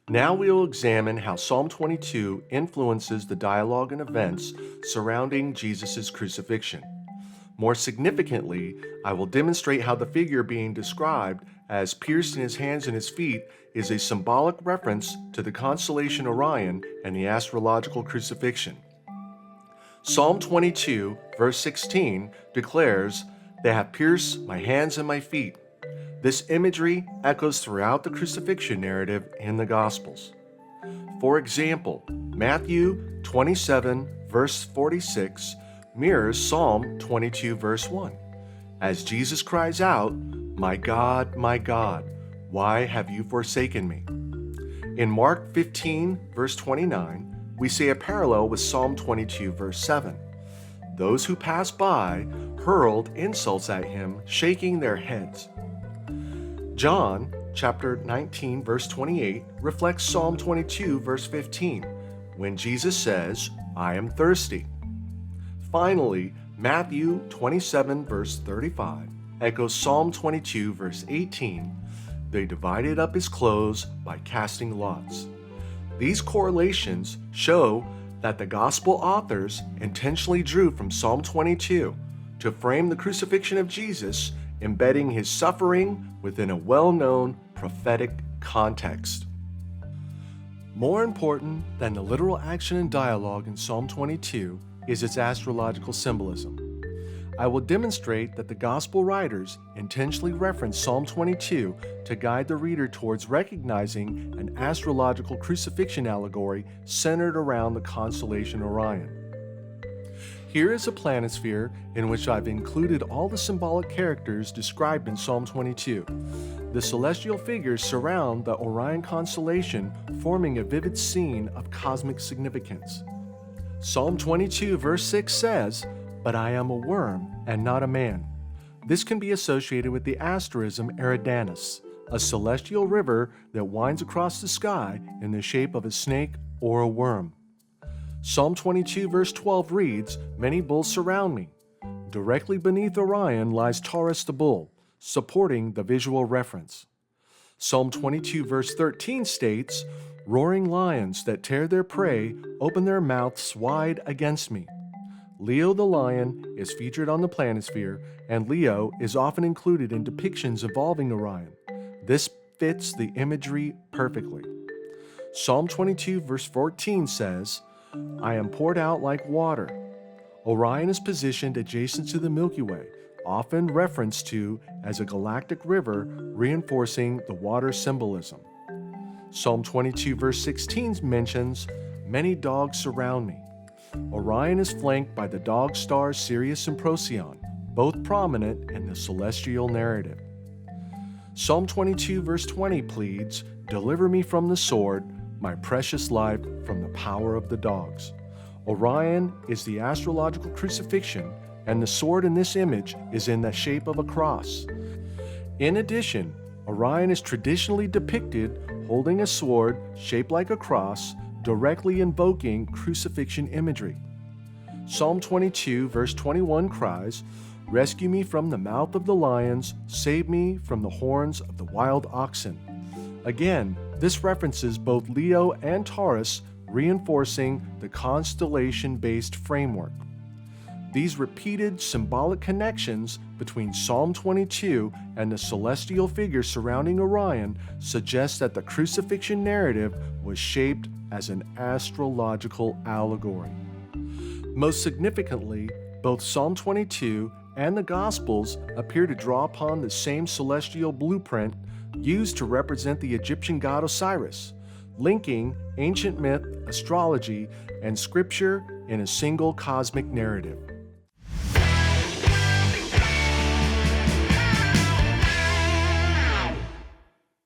Now we will examine how Psalm 22 influences the dialogue and events surrounding Jesus' crucifixion. More significantly, I will demonstrate how the figure being described as pierced in his hands and his feet is a symbolic reference to the constellation Orion and the astrological crucifixion. Psalm 22, verse 16 declares, "They have pierced my hands and my feet." This imagery echoes throughout the crucifixion narrative in the Gospels. For example, Matthew 27, verse 46 mirrors Psalm 22, verse 1, as Jesus cries out, my God, why have you forsaken me?" In Mark 15, verse 29, we see a parallel with Psalm 22, verse 7. Those who passed by hurled insults at him, shaking their heads. John chapter 19, verse 28 reflects Psalm 22, verse 15, when Jesus says, "I am thirsty." Finally, Matthew 27, verse 35 echoes Psalm 22, verse 18, "They divided up his clothes by casting lots." These correlations show that the gospel authors intentionally drew from Psalm 22 to frame the crucifixion of Jesus, embedding his suffering within a well-known prophetic context. More important than the literal action and dialogue in Psalm 22 is its astrological symbolism. I will demonstrate that the gospel writers intentionally reference Psalm 22 to guide the reader towards recognizing an astrological crucifixion allegory centered around the constellation Orion. Here is a planisphere in which I've included all the symbolic characters described in Psalm 22. The celestial figures surround the Orion constellation, forming a vivid scene of cosmic significance. Psalm 22 verse 6 says, "But I am a worm and not a man." This can be associated with the asterism Eridanus, a celestial river that winds across the sky in the shape of a snake or a worm. Psalm 22 verse 12 reads, "Many bulls surround me." Directly beneath Orion lies Taurus the bull, supporting the visual reference. Psalm 22 verse 13 states, "Roaring lions that tear their prey open their mouths wide against me." Leo the lion is featured on the planisphere, and Leo is often included in depictions involving Orion. This fits the imagery perfectly. Psalm 22 verse 14 says, "I am poured out like water." Orion is positioned adjacent to the Milky Way, often referenced to as a galactic river, reinforcing the water symbolism. Psalm 22 verse 16 mentions, "Many dogs surround me." Orion is flanked by the dog stars Sirius and Procyon, both prominent in the celestial narrative. Psalm 22 verse 20 pleads, "Deliver me from the sword, my precious life from the power of the dogs." Orion is the astrological crucifixion, and the sword in this image is in the shape of a cross. In addition, Orion is traditionally depicted holding a sword shaped like a cross, directly invoking crucifixion imagery. Psalm 22 verse 21 cries, "Rescue me from the mouth of the lions, save me from the horns of the wild oxen." Again, this references both Leo and Taurus, reinforcing the constellation-based framework. These repeated symbolic connections between Psalm 22 and the celestial figures surrounding Orion suggest that the crucifixion narrative was shaped as an astrological allegory. Most significantly, both Psalm 22 and the Gospels appear to draw upon the same celestial blueprint used to represent the Egyptian god Osiris, linking ancient myth, astrology, and scripture in a single cosmic narrative.